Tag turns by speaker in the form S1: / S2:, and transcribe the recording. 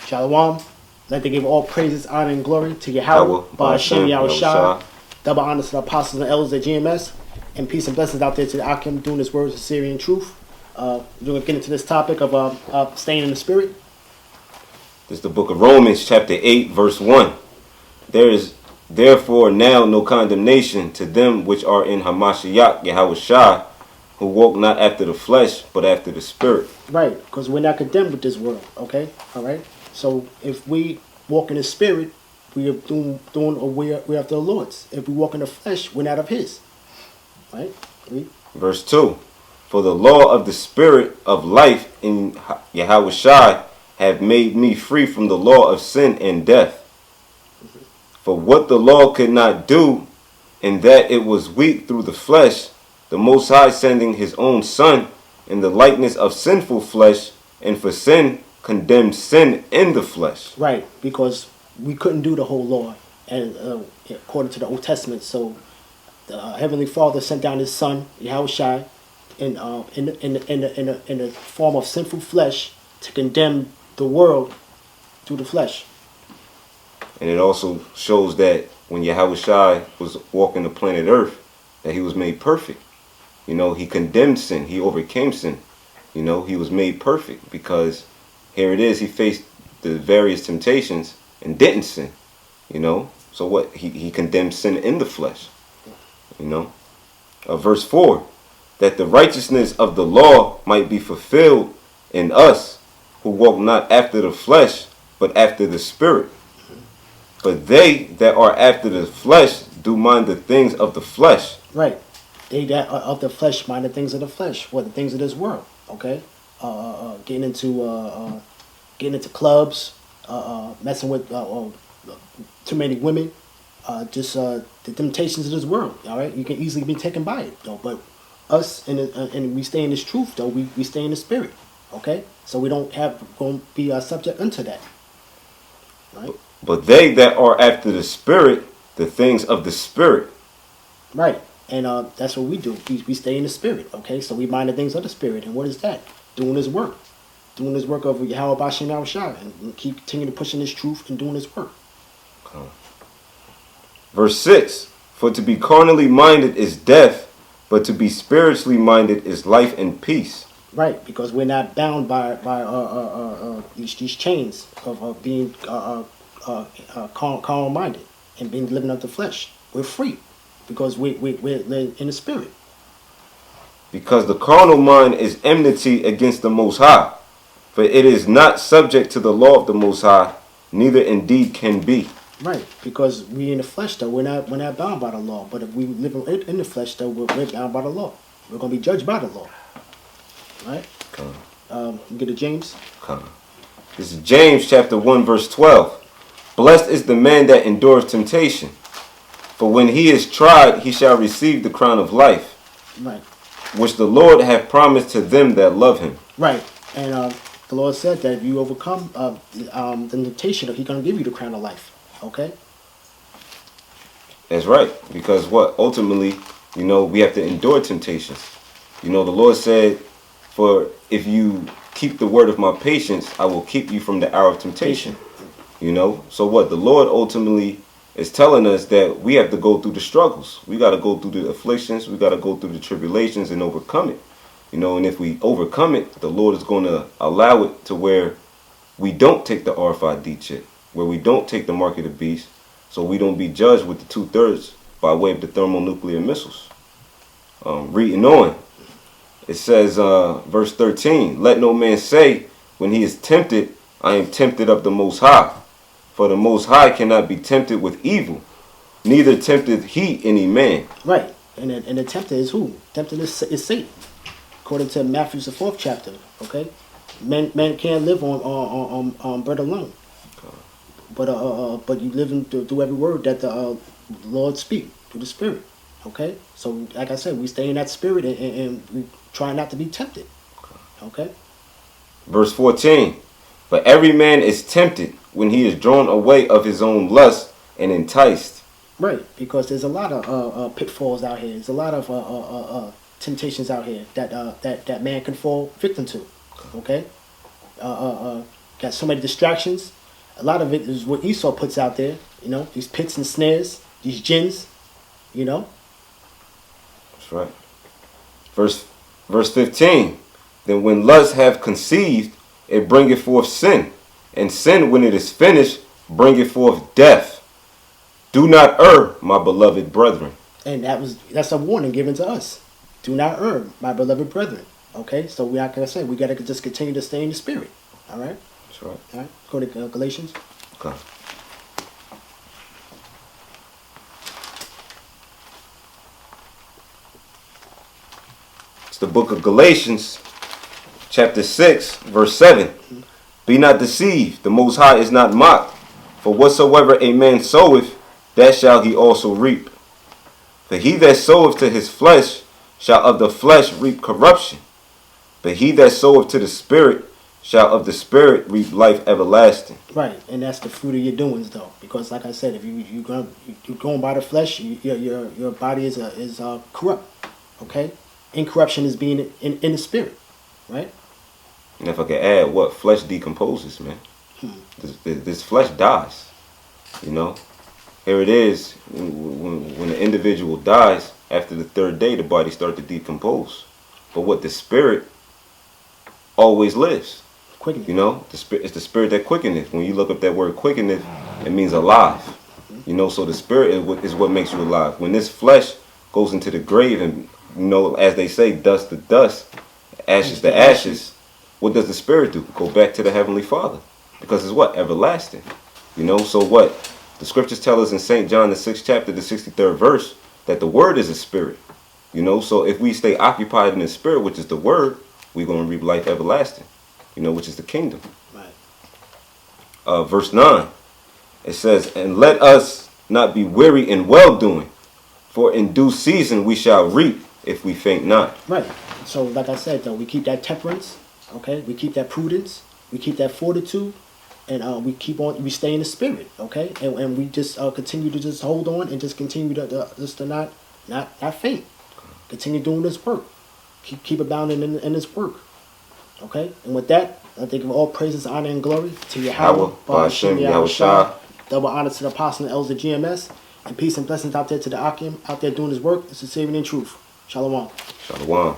S1: Shalom. Let they give all praises, honor, and glory to Yahweh, Ba'ashem Yahushua. Double honors to the apostles and elders at GMS. And peace and blessings out there to the Akim doing his words of Syrian truth. We're going to get into this topic of staying in the spirit.
S2: This is the book of Romans, chapter 8, verse 1. There is therefore now no condemnation to them which are in Hamashiach Yahushua, who walk not after the flesh, but after the spirit.
S1: Right, because we're not condemned with this world, okay? All right? So if we walk in the spirit, we are doing we're after the Lord's. If we walk in the flesh, we're not of his. Right? Read.
S2: Verse 2. For the law of the spirit of life in Yahushua have made me free from the law of sin and death. For what the law could not do, in that it was weak through the flesh, the Most High sending his own Son in the likeness of sinful flesh, and for sin condemned sin in the flesh.
S1: Right, because we couldn't do the whole law, and according to the Old Testament. So the Heavenly Father sent down his Son, Yahushua, in the form of sinful flesh to condemn the world through the flesh.
S2: And it also shows that when Yahushua was walking the planet Earth, that he was made perfect. You know, he condemned sin. He overcame sin. You know, he was made perfect because here it is. He faced the various temptations and didn't sin. You know, so what? He condemned sin in the flesh. You know, verse 4, that the righteousness of the law might be fulfilled in us who walk not after the flesh, but after the spirit. But they that are after the flesh do mind the things of the flesh.
S1: Right. They that are of the flesh mind the things of the flesh, or the things of this world. Okay. Getting into clubs, messing with too many women, just the temptations of this world. All right. You can easily be taken by it, though. But us and we stay in this truth, though. We stay in the spirit. Okay. So we don't going to be subject unto that. Right.
S2: But they that are after the spirit, the things of the spirit.
S1: Right. And that's what we do. We stay in the spirit, okay? So we mind the things of the spirit. And what is that? Doing his work. Doing his work of Yahweh Ba'ashem Yahushua. And keep continuing to pushing this truth and doing his work.
S2: Okay. Verse 6. For to be carnally minded is death, but to be spiritually minded is life and peace.
S1: Right, because we're not bound by these chains of being carnal-minded and being living of the flesh. We're free. Because we're in the spirit.
S2: Because the carnal mind is enmity against the Most High. For it is not subject to the law of the Most High, neither indeed can be.
S1: Right, because we in the flesh, though, we're not bound by the law. But if we live in the flesh, though, we're bound by the law. We're going to be judged by the law. Right? Get to James.
S2: This is James chapter 1, verse 12. Blessed is the man that endureth temptation. For when he is tried, he shall receive the crown of life,
S1: right,
S2: which the Lord hath promised to them that love him.
S1: Right, and the Lord said that if you overcome the temptation, he's going to give you the crown of life. Okay?
S2: That's right, because what? Ultimately, you know, we have to endure temptations. You know, the Lord said, for if you keep the word of my patience, I will keep you from the hour of temptation. You know, so what? The Lord ultimately is telling us that we have to go through the struggles. We got to go through the afflictions. We got to go through the tribulations and overcome it. You know, and if we overcome it, the Lord is going to allow it to where we don't take the RFID chip, where we don't take the mark of the beast, so we don't be judged with the 2/3 by way of the thermonuclear missiles. Reading on, it says, verse 13, let no man say when he is tempted, I am tempted of the Most High. For the Most High cannot be tempted with evil, neither tempteth he any man.
S1: Right, and the tempter is who? Tempter is Satan, according to Matthew the 4th chapter. Okay, man can't live on bread alone, but you live through every word that the Lord speak through the Spirit. Okay, so like I said, we stay in that spirit and we try not to be tempted. Okay.
S2: Verse 14, but every man is tempted when he is drawn away of his own lust and enticed.
S1: Right, because there's a lot of pitfalls out here. There's a lot of temptations out here that man can fall victim to. Okay, Got so many distractions. A lot of it is what Esau puts out there. You know, these pits and snares, these jinns. You know.
S2: That's right. Verse 15. Then when lust have conceived, it bringeth forth sin. And sin, when it is finished, bringeth forth death. Do not err, my beloved brethren.
S1: And that's a warning given to us. Do not err, my beloved brethren. Okay, so we, like I said, we gotta just continue to stay in the spirit. All right.
S2: That's right.
S1: All right. Go to Galatians.
S2: Okay. It's the book of Galatians, chapter 6, verse 7. Be not deceived, the Most High is not mocked. For whatsoever a man soweth, that shall he also reap. For he that soweth to his flesh shall of the flesh reap corruption. But he that soweth to the Spirit shall of the Spirit reap life everlasting.
S1: Right, and that's the fruit of your doings, though, because like I said, if you're going by the flesh, your body is corrupt. Okay, incorruption is being in the spirit, right?
S2: And if I could add, what flesh decomposes, man. This flesh dies. You know, here it is. When the individual dies, after the third day, the body starts to decompose. But what the spirit always lives.
S1: Quickening.
S2: You know, it's the spirit that quickeneth. When you look up that word quickeneth, it means alive. You know, so the spirit is what makes you alive. When this flesh goes into the grave, and you know, as they say, dust to dust, ashes to ashes, what does the spirit do? Go back to the Heavenly Father. Because it's what? Everlasting. You know, so what? The scriptures tell us in St. John, the 6th chapter, the 63rd verse, that the word is a spirit. You know, so if we stay occupied in the spirit, which is the word, we're going to reap life everlasting. You know, which is the kingdom.
S1: Right.
S2: Verse 9, it says, and let us not be weary in well-doing, for in due season we shall reap if we faint not.
S1: Right. So, like I said, though, we keep that temperance, okay? We keep that prudence, we keep that fortitude, and we stay in the spirit, okay? And we just continue to just hold on and just continue to not faint. Continue doing this work. Keep abounding in this work. Okay, and with that, I think of all praises, honor, and glory to Yahweh,
S2: Ba'ashem, Yahushua.
S1: Double honor to the apostle and elders of GMS, and peace and blessings out there to the Akim, out there doing his work, and sincerity and truth. Shalom.
S2: Shalom.